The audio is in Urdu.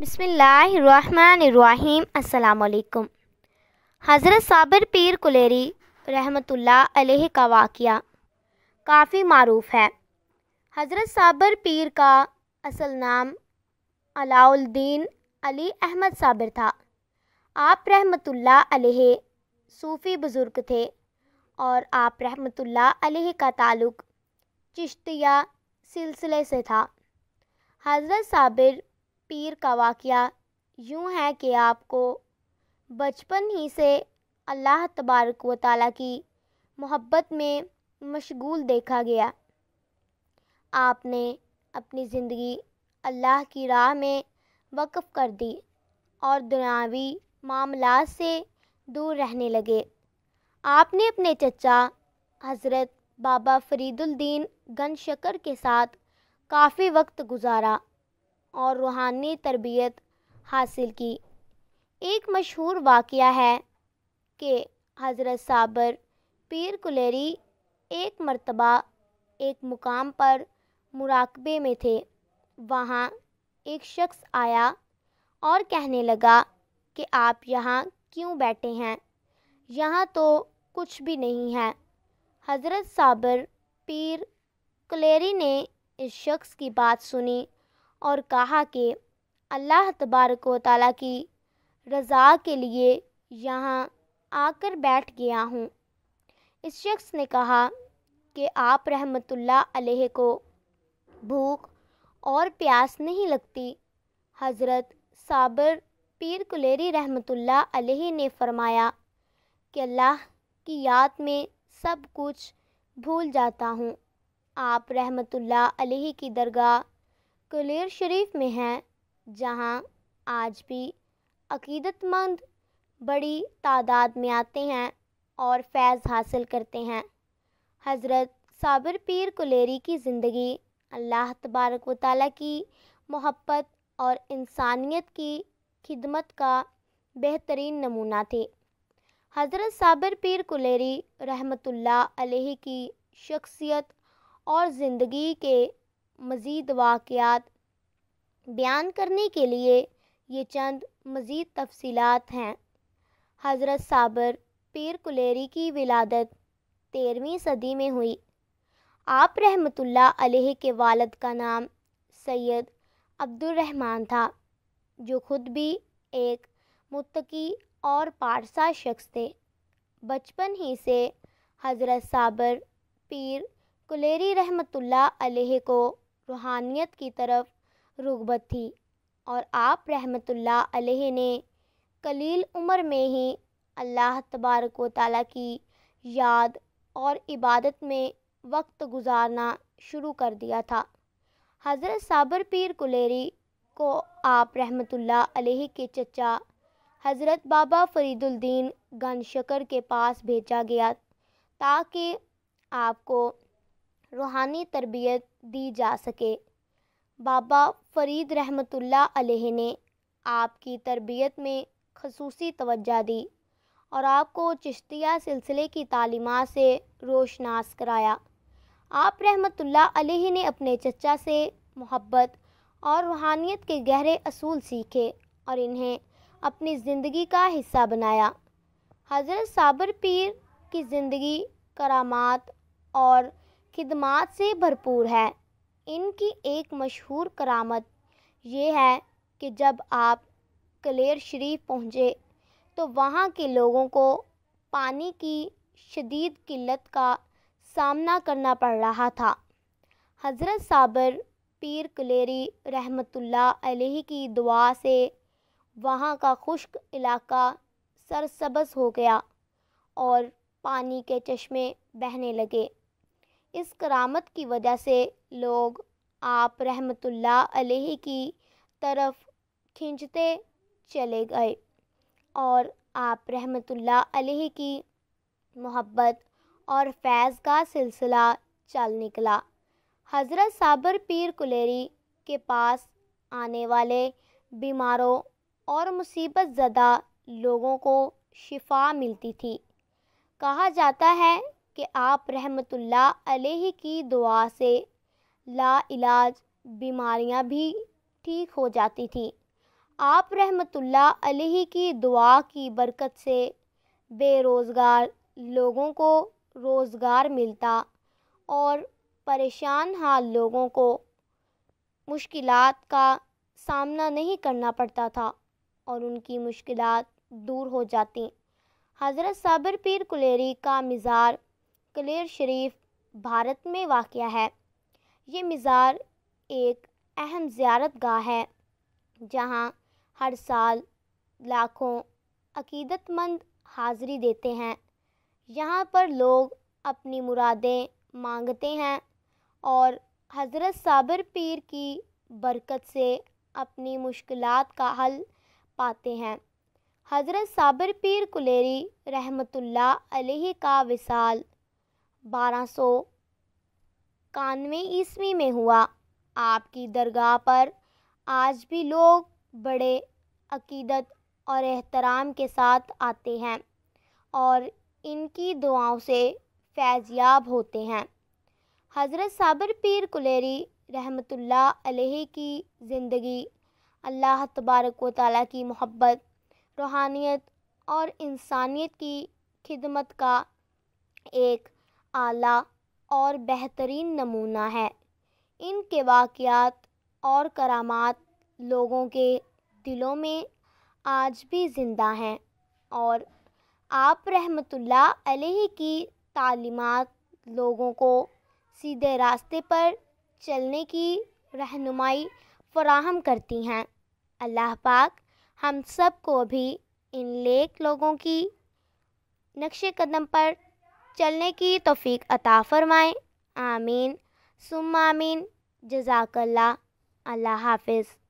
بسم اللہ الرحمن الرحیم۔ السلام علیکم۔ حضرت صابر پیر کلیری رحمۃ اللہ علیہ کا واقعہ کافی معروف ہے۔ حضرت صابر پیر کا اصل نام علاء الدین علی احمد صابر تھا۔ آپ رحمۃ اللہ علیہ صوفی بزرگ تھے اور آپ رحمۃ اللہ علیہ کا تعلق چشتیہ سلسلے سے تھا۔ حضرت صابر پیر کا واقعہ یوں ہے کہ آپ کو بچپن ہی سے اللہ تبارک و تعالیٰ کی محبت میں مشغول دیکھا گیا۔ آپ نے اپنی زندگی اللہ کی راہ میں وقف کر دی اور دنیاوی معاملات سے دور رہنے لگے۔ آپ نے اپنے چچا حضرت بابا فرید الدین گن شکر کے ساتھ کافی وقت گزارا اور روحانی تربیت حاصل کی۔ ایک مشہور واقعہ ہے کہ حضرت صابر پیر کلیری ایک مرتبہ ایک مقام پر مراقبے میں تھے۔ وہاں ایک شخص آیا اور کہنے لگا کہ آپ یہاں کیوں بیٹھے ہیں؟ یہاں تو کچھ بھی نہیں ہے۔ حضرت صابر پیر کلیری نے اس شخص کی بات سنی اور کہا کہ اللہ تبارک و تعالیٰ کی رضا کے لیے یہاں آ کر بیٹھ گیا ہوں۔ اس شخص نے کہا کہ آپ رحمۃ اللہ علیہ کو بھوک اور پیاس نہیں لگتی؟ حضرت صابر پیر کلیری رحمۃ اللہ علیہ نے فرمایا کہ اللہ کی یاد میں سب کچھ بھول جاتا ہوں۔ آپ رحمۃ اللہ علیہ کی درگاہ کلیر شریف میں ہیں، جہاں آج بھی عقیدت مند بڑی تعداد میں آتے ہیں اور فیض حاصل کرتے ہیں۔ حضرت صابر پیر کلیری کی زندگی اللہ تبارک و تعالیٰ کی محبت اور انسانیت کی خدمت کا بہترین نمونہ تھے۔ حضرت صابر پیر کلیری رحمۃ اللہ علیہ کی شخصیت اور زندگی کے مزید واقعات بیان کرنے کے لیے یہ چند مزید تفصیلات ہیں۔ حضرت صابر پیر کلیری کی ولادت 13ویں صدی میں ہوئی۔ آپ رحمۃ اللہ علیہ کے والد کا نام سید عبد الرحمن تھا، جو خود بھی ایک متقی اور پارسا شخص تھے۔ بچپن ہی سے حضرت صابر پیر کلیری رحمۃ اللہ علیہ کو روحانیت کی طرف رغبت تھی اور آپ رحمۃ اللہ علیہ نے قلیل عمر میں ہی اللہ تبارک و تعالیٰ کی یاد اور عبادت میں وقت گزارنا شروع کر دیا تھا۔ حضرت صابر پیر کلیری کو آپ رحمۃ اللہ علیہ کے چچا حضرت بابا فرید الدین گن شکر کے پاس بھیجا گیا تاکہ آپ کو روحانی تربیت دی جا سکے۔ بابا فرید رحمۃ اللہ علیہ نے آپ کی تربیت میں خصوصی توجہ دی اور آپ کو چشتیہ سلسلے کی تعلیمات سے روشناس کرایا۔ آپ رحمۃ اللہ علیہ نے اپنے چچا سے محبت اور روحانیت کے گہرے اصول سیکھے اور انہیں اپنی زندگی کا حصہ بنایا۔ حضرت صابر پیر کی زندگی کرامات اور خدمات سے بھرپور ہے۔ ان کی ایک مشہور کرامت یہ ہے کہ جب آپ کلیر شریف پہنچے تو وہاں کے لوگوں کو پانی کی شدید قلت کا سامنا کرنا پڑ رہا تھا۔ حضرت صابر پیر کلیری رحمۃ اللہ علیہ کی دعا سے وہاں کا خشک علاقہ سرسبز ہو گیا اور پانی کے چشمے بہنے لگے۔ اس کرامت کی وجہ سے لوگ آپ رحمۃ اللہ علیہ کی طرف کھنچتے چلے گئے اور آپ رحمۃ اللہ علیہ کی محبت اور فیض کا سلسلہ چل نکلا۔ حضرت صابر پیر کلیری کے پاس آنے والے بیماروں اور مصیبت زدہ لوگوں کو شفا ملتی تھی۔ کہا جاتا ہے کہ آپ رحمۃ اللہ علیہ کی دعا سے لا علاج بیماریاں بھی ٹھیک ہو جاتی تھیں۔ آپ رحمۃ اللہ علیہ کی دعا کی برکت سے بے روزگار لوگوں کو روزگار ملتا اور پریشان حال لوگوں کو مشکلات کا سامنا نہیں کرنا پڑتا تھا اور ان کی مشکلات دور ہو جاتی۔ حضرت صابر پیر کلیری کا مزار کلیر شریف بھارت میں واقع ہے۔ یہ مزار ایک اہم زیارت گاہ ہے جہاں ہر سال لاکھوں عقیدت مند حاضری دیتے ہیں۔ یہاں پر لوگ اپنی مرادیں مانگتے ہیں اور حضرت صابر پیر کی برکت سے اپنی مشکلات کا حل پاتے ہیں۔ حضرت صابر پیر کلیری رحمۃ اللہ علیہ کا وصال 1291 میں ہوا۔ آپ کی درگاہ پر آج بھی لوگ بڑے عقیدت اور احترام کے ساتھ آتے ہیں اور ان کی دعاؤں سے فیض یاب ہوتے ہیں۔ حضرت صابر پیر کلیری رحمۃ اللہ علیہ کی زندگی اللہ تبارک و تعالیٰ کی محبت، روحانیت اور انسانیت کی خدمت کا ایک اعلیٰ اور بہترین نمونہ ہے۔ ان کے واقعات اور کرامات لوگوں کے دلوں میں آج بھی زندہ ہیں اور آپ رحمۃ اللہ علیہ کی تعلیمات لوگوں کو سیدھے راستے پر چلنے کی رہنمائی فراہم کرتی ہیں۔ اللہ پاک ہم سب کو بھی ان نیک لوگوں کی نقش قدم پر چلنے کی توفیق عطا فرمائے۔ آمین ثم آمین۔ جزاک اللہ۔ اللہ حافظ۔